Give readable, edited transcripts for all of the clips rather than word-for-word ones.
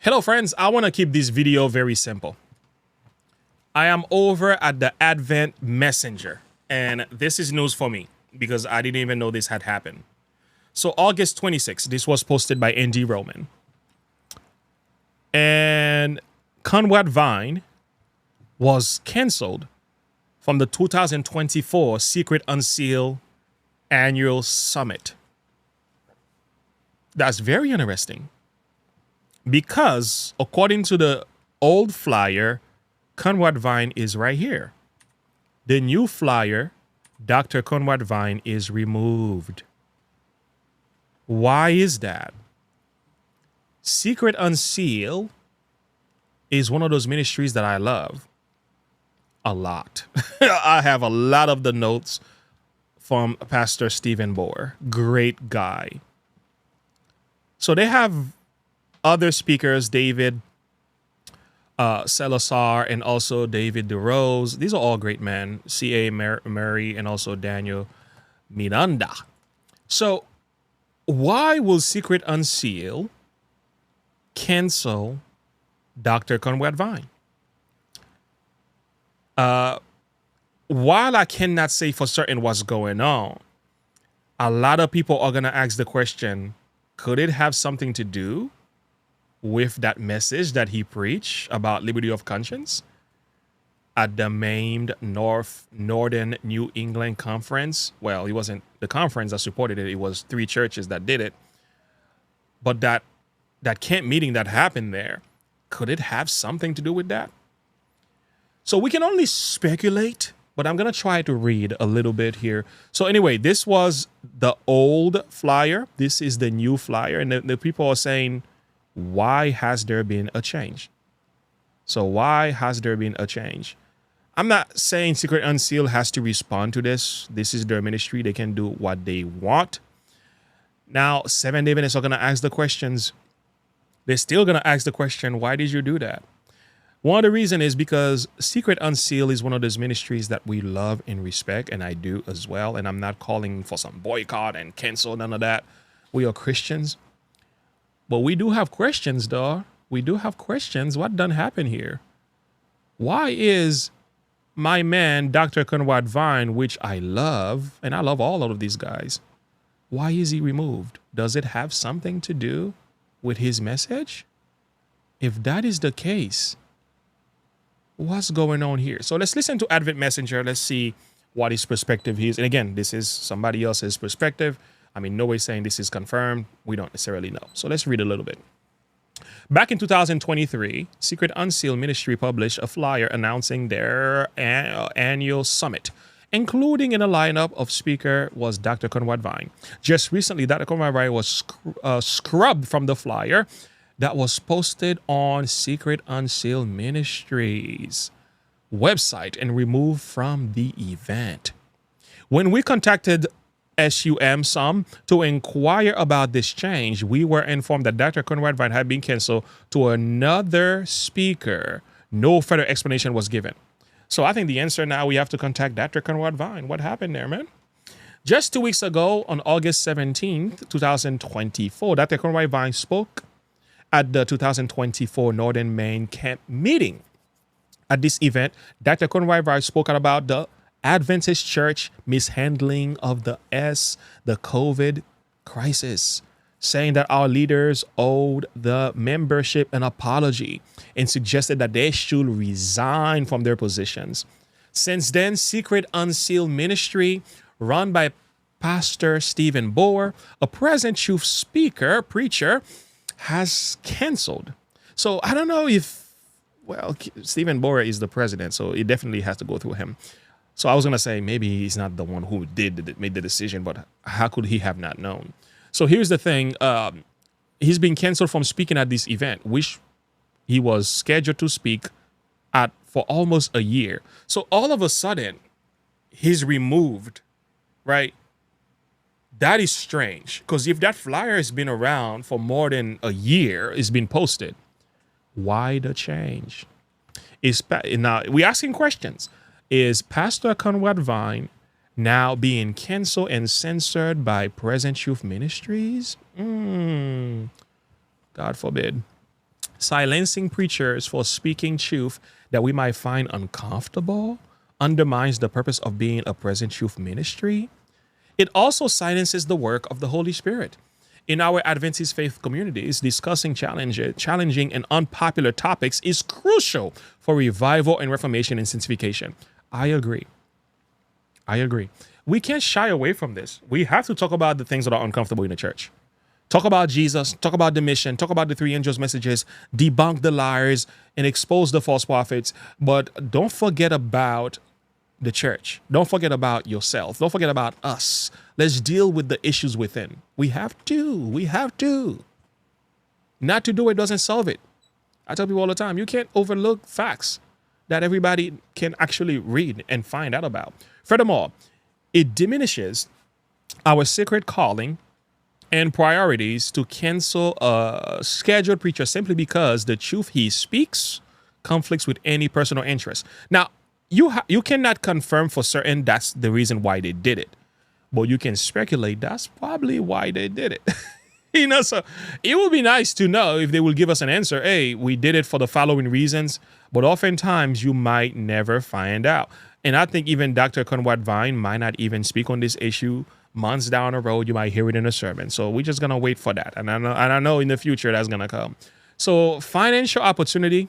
Hello friends, I want to keep this video very simple. I am over at the Advent Messenger, and this is news for me because I didn't even know this had happened. So August 26th, this was posted by ND Roman. And Conrad Vine was canceled from the 2024 Secret Unsealed Annual Summit. That's very interesting. Because according to the old flyer, Conrad Vine is right here. The new flyer, Dr. Conrad Vine is removed. Why is that? Secret Unsealed is one of those ministries that I love a lot. I have a lot of the notes from Pastor Stephen Bohr. Great guy. So they have other speakers, David Salazar and also David DeRose. These are all great men. C.A. Murray and also Daniel Miranda. So why will Secret Unsealed cancel Dr. Conrad Vine? While I cannot say for certain what's going on, a lot of people are going to ask the question, could it have something to do with that message that he preached about liberty of conscience at the maimed Northern New England Conference? Well, it wasn't the conference that supported it. It was 3 churches that did it. But that camp meeting that happened there, could it have something to do with that? So we can only speculate, but I'm going to try to read a little bit here. So anyway, this was the old flyer. This is the new flyer. And the people are saying, why has there been a change? So why has there been a change? I'm not saying Secret Unsealed has to respond to this. This is their ministry. They can do what they want. Now, 7 Day Adventists are going to ask the questions. They're still going to ask the question, why did you do that? One of the reasons is because Secret Unsealed is one of those ministries that we love and respect, and I do as well. And I'm not calling for some boycott and cancel, none of that. We are Christians. But we do have questions, though. We do have questions. What done happen here? Why is my man, Dr. Conrad Vine, which I love, and I love all of these guys, why is he removed? Does it have something to do with his message? If that is the case, what's going on here? So let's listen to Advent Messenger. Let's see what his perspective is. And again, this is somebody else's perspective. I mean, no way saying this is confirmed. We don't necessarily know. So let's read a little bit. Back in 2023, Secret Unsealed Ministry published a flyer announcing their annual summit. Including in a lineup of speaker was Dr. Conrad Vine. Just recently, Dr. Conrad Vine was scrubbed from the flyer that was posted on Secret Unsealed Ministries website and removed from the event. When we contacted SUM to inquire about this change, we were informed that Dr. Conrad Vine had been canceled to another speaker. No further explanation was given. So I think the answer now, we have to contact Dr. Conrad Vine. What happened there, man? Just 2 weeks ago, on August 17th, 2024, Dr. Conrad Vine spoke at the 2024 Northern Maine Camp meeting. At this event, Dr. Conrad Vine spoke about the Adventist Church mishandling of the COVID crisis, saying that our leaders owed the membership an apology and suggested that they should resign from their positions. Since then, Secret Unsealed Ministry, run by Pastor Stephen Bohr, a present youth preacher, has canceled. So I don't know if, well, Stephen Bohr is the president, so it definitely has to go through him. So I was going to say maybe he's not the one who made the decision, but how could he have not known? So here's the thing. He's been canceled from speaking at this event, which he was scheduled to speak at for almost a year. So all of a sudden, he's removed, right? That is strange, because if that flyer has been around for more than a year, it's been posted, why the change? Now, we're asking questions. Is Pastor Conrad Vine now being canceled and censored by Present Youth Ministries? God forbid. Silencing preachers for speaking truth that we might find uncomfortable undermines the purpose of being a present truth ministry. It also silences the work of the Holy Spirit. In our Adventist faith communities, discussing challenging and unpopular topics is crucial for revival and reformation and sanctification. I agree. We can't shy away from this. We have to talk about the things that are uncomfortable in the church. Talk about Jesus, talk about the mission, talk about the three angels' messages, debunk the liars, and expose the false prophets. But don't forget about the church. Don't forget about yourself. Don't forget about us. Let's deal with the issues within. We have to. Not to do it doesn't solve it. I tell people all the time, you can't overlook facts that everybody can actually read and find out about. Furthermore, it diminishes our sacred calling and priorities to cancel a scheduled preacher simply because the truth he speaks conflicts with any personal interest. Now, you cannot confirm for certain that's the reason why they did it, but you can speculate that's probably why they did it. So it would be nice to know if they will give us an answer. Hey, we did it for the following reasons, but oftentimes you might never find out. And I think even Dr. Conrad Vine might not even speak on this issue. Months down the road, you might hear it in a sermon. So we're just going to wait for that. And I know in the future that's going to come. So financial opportunity,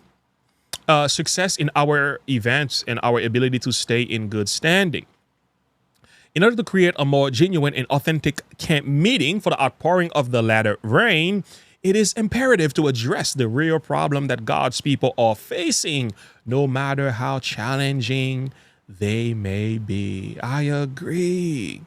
success in our events, and our ability to stay in good standing. In order to create a more genuine and authentic camp meeting for the outpouring of the latter rain, it is imperative to address the real problem that God's people are facing, no matter how challenging they may be. I agree.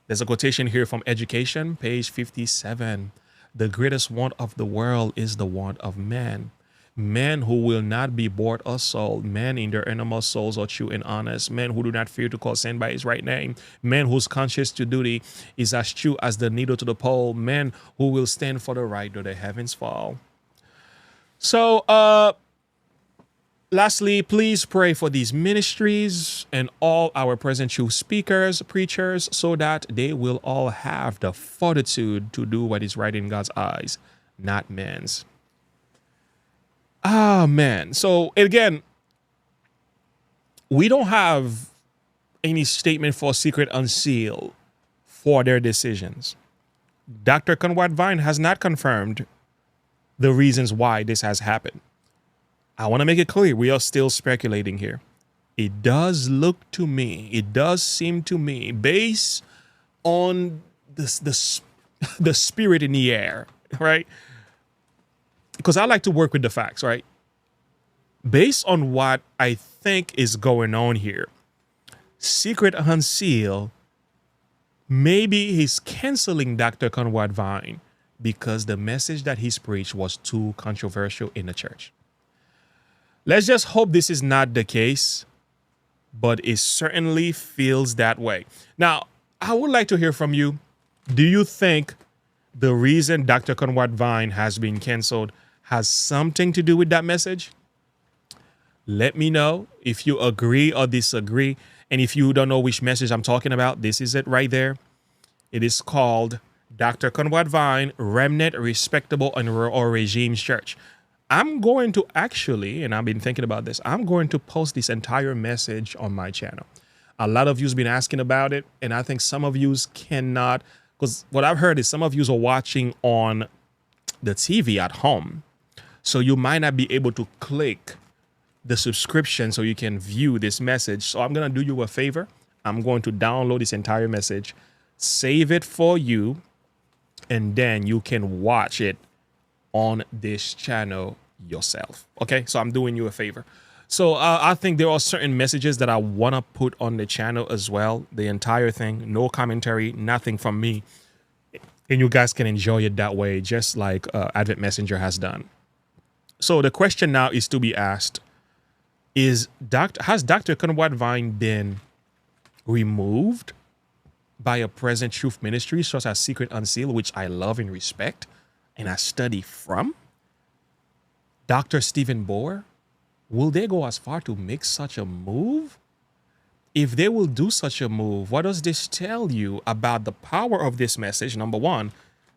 There's a quotation here from Education, page 57. The greatest want of the world is the want of man. Men who will not be bought or sold, men in their innermost souls are true and honest, men who do not fear to call sin by his right name, men whose conscience to duty is as true as the needle to the pole, men who will stand for the right though the heavens fall. So, lastly, please pray for these ministries and all our present truth speakers, preachers, so that they will all have the fortitude to do what is right in God's eyes, not man's. Man. So again, we don't have any statement for Secret Unsealed for their decisions. Dr. Conrad Vine has not confirmed the reasons why this has happened. I want to make it clear, we are still speculating here. It does seem to me, based on the spirit in the air, right? Because I like to work with the facts, right? Based on what I think is going on here, Secret Unsealed, maybe he's canceling Dr. Conrad Vine because the message that he's preached was too controversial in the church. Let's just hope this is not the case, but it certainly feels that way. Now, I would like to hear from you. Do you think the reason Dr. Conrad Vine has been canceled has something to do with that message? Let me know if you agree or disagree. And if you don't know which message I'm talking about, this is it right there. It is called Dr. Conrad Vine, Remnant, Respectable, and or Regime Church. I'm going to actually, and I've been thinking about this, I'm going to post this entire message on my channel. A lot of you's been asking about it, and I think some of yous cannot, because what I've heard is some of yous are watching on the TV at home. So you might not be able to click the subscription so you can view this message. So I'm going to do you a favor. I'm going to download this entire message, save it for you, and then you can watch it on this channel yourself. Okay, so I'm doing you a favor. So I think there are certain messages that I want to put on the channel as well. The entire thing, no commentary, nothing from me. And you guys can enjoy it that way, just like Advent Messenger has done. So the question now is to be asked, has Dr. Conrad Vine been removed by a present truth ministry such as Secret Unsealed, which I love and respect and I study from? Dr. Stephen Bohr, will they go as far to make such a move? If they will do such a move, what does this tell you about the power of this message, number one,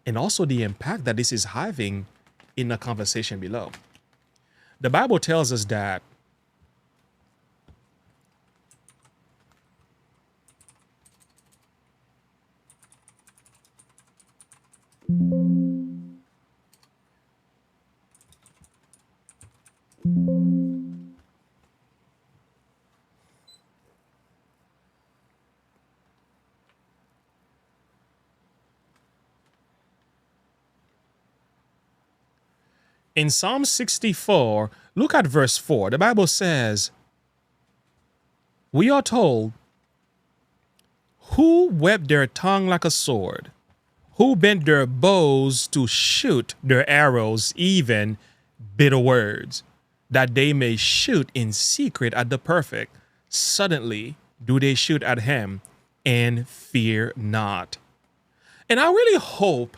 and also the impact that this is having in the conversation below. The Bible tells us that in Psalm 64, look at verse 4. The Bible says, we are told, who whet their tongue like a sword, who bent their bows to shoot their arrows, even bitter words, that they may shoot in secret at the perfect. Suddenly do they shoot at him and fear not. And I really hope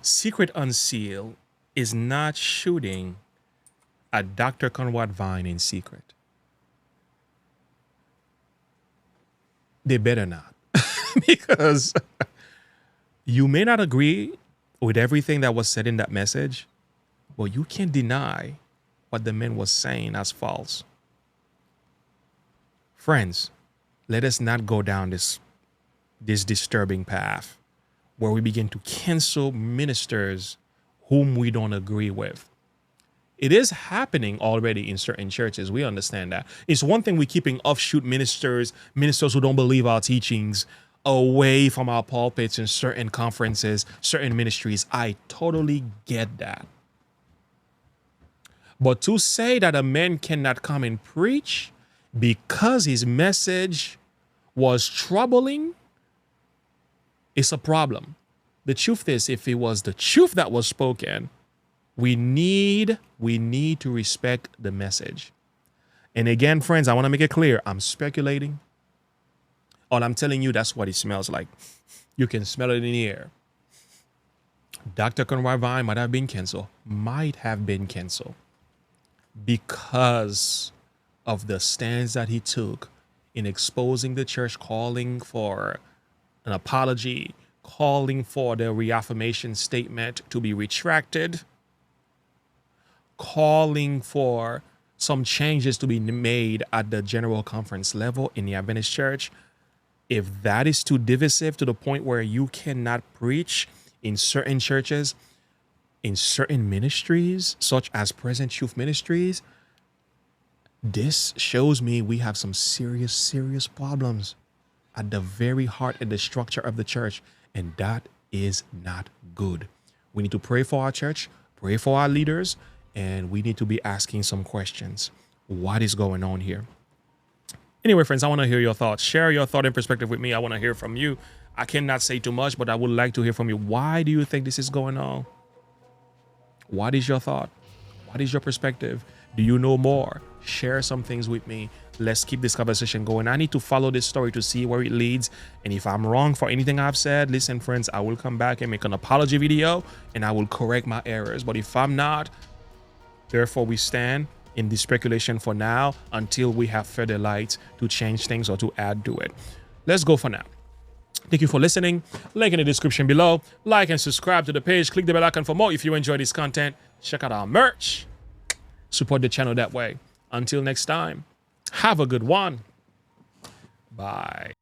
Secret Unsealed is not shooting at Dr. Conrard Vine in secret. They better not. Because you may not agree with everything that was said in that message, but you can't deny what the man was saying as false. Friends, let us not go down this disturbing path where we begin to cancel ministers whom we don't agree with. It is happening already in certain churches. We understand that. It's one thing we're keeping offshoot ministers who don't believe our teachings, away from our pulpits in certain conferences, certain ministries. I totally get that. But to say that a man cannot come and preach because his message was troubling, is a problem. The truth is, if it was the truth that was spoken, we need to respect the message. And again, friends, I want to make it clear, I'm speculating. All I'm telling you, that's what it smells like. You can smell it in the air. Dr. Conrard Vine might have been canceled because of the stance that he took in exposing the church, calling for an apology, calling for the reaffirmation statement to be retracted, calling for some changes to be made at the general conference level in the Adventist church. If that is too divisive to the point where you cannot preach in certain churches, in certain ministries, such as Present Youth Ministries, this shows me we have some serious problems at the very heart and the structure of the church. And that is not good. We need to pray for our church, pray for our leaders, and we need to be asking some questions. What is going on here? Anyway, friends, I want to hear your thoughts. Share your thought and perspective with me. I want to hear from you. I cannot say too much, but I would like to hear from you. Why do you think this is going on? What is your thought? What is your perspective? Do you know more? Share some things with me. Let's keep this conversation going. I need to follow this story to see where it leads. And if I'm wrong for anything I've said, listen, friends, I will come back and make an apology video and I will correct my errors. But if I'm not, therefore we stand in this speculation for now until we have further light to change things or to add to it. Let's go for now. Thank you for listening. Link in the description below. Like and subscribe to the page. Click the bell icon for more if you enjoy this content. Check out our merch. Support the channel that way. Until next time, have a good one. Bye.